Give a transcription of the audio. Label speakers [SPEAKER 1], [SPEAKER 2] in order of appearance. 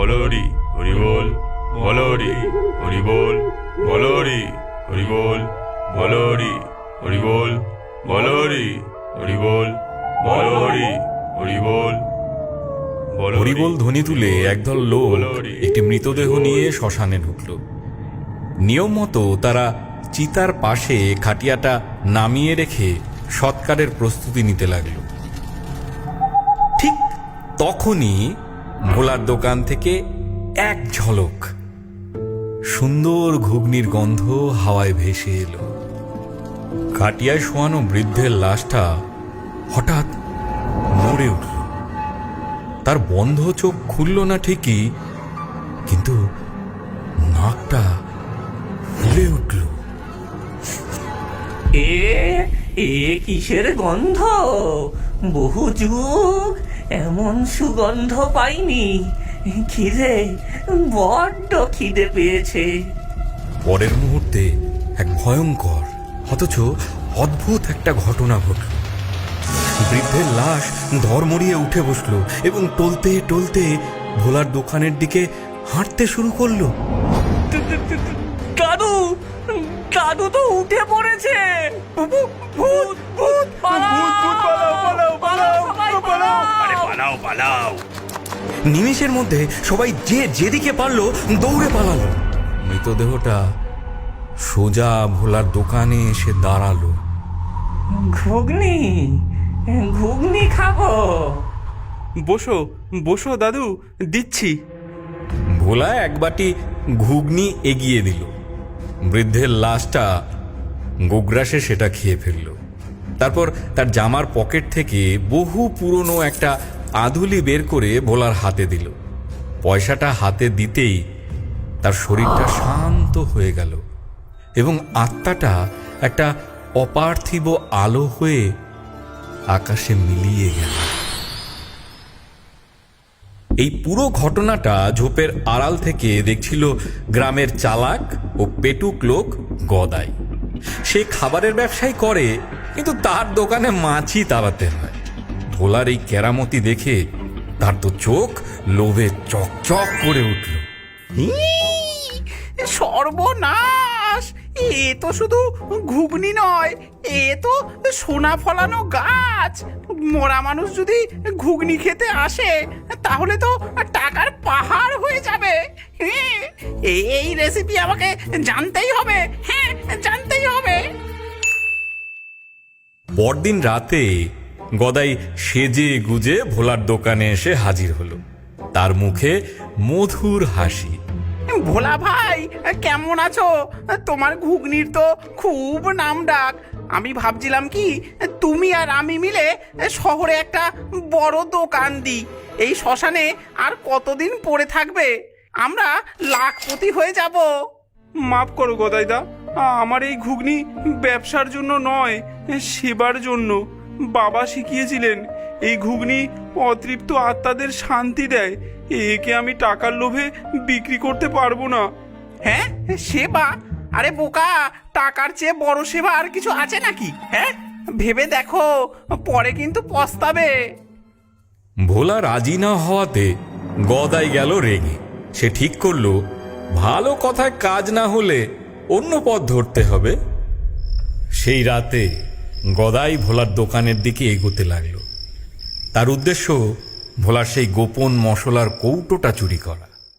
[SPEAKER 1] বলরি হরি বল, বলরি হরি বল, বলরি হরি বল, বলরি হরি বল, বলরি হরি বল, বলরি হরি বল।
[SPEAKER 2] হরিবোল ধ্বনি তুলে একদল লোক একটি মৃতদেহ নিয়ে শ্মশানে ঢুকল। নিয়ম মতো তারা চিতার পাশে খাটিয়াটা নামিয়ে রেখে সৎকারের প্রস্তুতি নিতে লাগল। ঠিক তখনই ভোলার দোকান থেকে এক ঝলক সুন্দর ঘুগনির গন্ধ হাওয়ায় ভেসে এলো। খাটিয়ায় শোয়ানো বৃদ্ধের লাশটা হঠাৎ নড়ে উঠল। তার বন্ধ চোখ খুলল না ঠিকই, কিন্তু নাকটা ফুলে উঠল।
[SPEAKER 3] এ কিসের গন্ধ? বহু যুগ এমন সুগন্ধ পাইনি। খিদে, বড্ড খিদে পেয়েছে।
[SPEAKER 2] পরের মুহূর্তে এক ভয়ঙ্কর অথচ অদ্ভুত একটা ঘটনা ঘটল। বৃদ্ধের লাশ ধর্মড়িয়ে উঠে বসলো এবং টলতে টলতে ভোলার দোকানের দিকে হাঁটতে শুরু করলো।
[SPEAKER 3] দাদু, দাদু তো উঠে পড়েছে। ভূত, ভূত,
[SPEAKER 1] পালাও পালাও।
[SPEAKER 2] নিমেষের মধ্যে সবাই যে যেদিকে পারলো দৌড়ে পালালো। মৃতদেহটা সোজা ভোলার দোকানে এসে দাঁড়ালো।
[SPEAKER 3] ঘুগনি, ঘুগনি খাবো।
[SPEAKER 4] বসো বসো দাদু, দিচ্ছি।
[SPEAKER 2] ভোলা এক বাটি ঘুগনি এগিয়ে দিল। বৃদ্ধের লাশটা গোগ্রাসে সেটা খেয়ে ফেলল। তারপর তার জামার পকেট থেকে বহু পুরনো একটা আধুলি বের করে ভোলার হাতে দিল। পয়সাটা হাতে দিতেই তার শরীরটা শান্ত হয়ে গেল এবং আত্মাটা একটা অপার্থিব আলো হয়ে আকাশে মিলিয়ে গেল। এই পুরো ঘটনাটা ঝোপের আড়াল থেকে দেখছিল গ্রামের চালাক ও পেটুক লোক গদাই। সে খাবারের ব্যবসাই করে, কিন্তু তার দোকানে মাছই তাড়াতে হয়। ভোলার এই কেরামতি দেখে তার তো চোখ লোভে চকচক করে উঠল।
[SPEAKER 5] সর্বনাশ! এ তো শুধু ঘুগনি নয়, এ তো সোনা ফলানো গাছ। মরা মানুষ যদি ঘুগনি খেতে আসে তাহলে তো টাকার পাহাড় হয়ে যাবে। এই রেসিপি আমাকে জানতেই হবে। হ্যাঁ, জানতেই হবে।
[SPEAKER 2] পরদিন রাতে গদাই সেজে গুজে ভোলার দোকানে এসে হাজির হলো। তার মুখে মধুর হাসি।
[SPEAKER 5] ভোলা ভাই, কেমন আছো? তোমার ঘুগনির তো খুব নাম ডাক। আমি ভাবছিলাম কি তুমি আর আমি মিলে শহরে একটা বড় দোকান দিই। এই শ্মশানে আর কতদিন পড়ে থাকবে? আমরা লাখপতি হয়ে যাব।
[SPEAKER 4] মাফ করো গদাইদা, আমার এই ঘুগনি ব্যবসার জন্য নয়, সেবার জন্য। বাবা শিখিয়েছিলেন এই ঘুগনি অতৃপ্ত আত্মাদের শান্তি দেয়। একে আমি টাকার লোভে বিক্রি করতে পারবো না।
[SPEAKER 5] হ্যাঁ, সেবা? আরে বোকা, টাকার চেয়ে বড় সেবা আর কিছু আছে নাকি? হ্যাঁ, ভেবে দেখো, পরে কিন্তু পস্তাবে।
[SPEAKER 2] ভোলা রাজি না হওয়াতে গদাই গেল রেগে। সে ঠিক করলো ভালো কথায় কাজ না হলে অন্য পথ ধরতে হবে। সেই রাতে গদাই ভোলার দোকানের দিকে এগোতে লাগলো। তার উদ্দেশ্য ভোলার সেই গোপন মশলার কৌটোটা চুরি করা।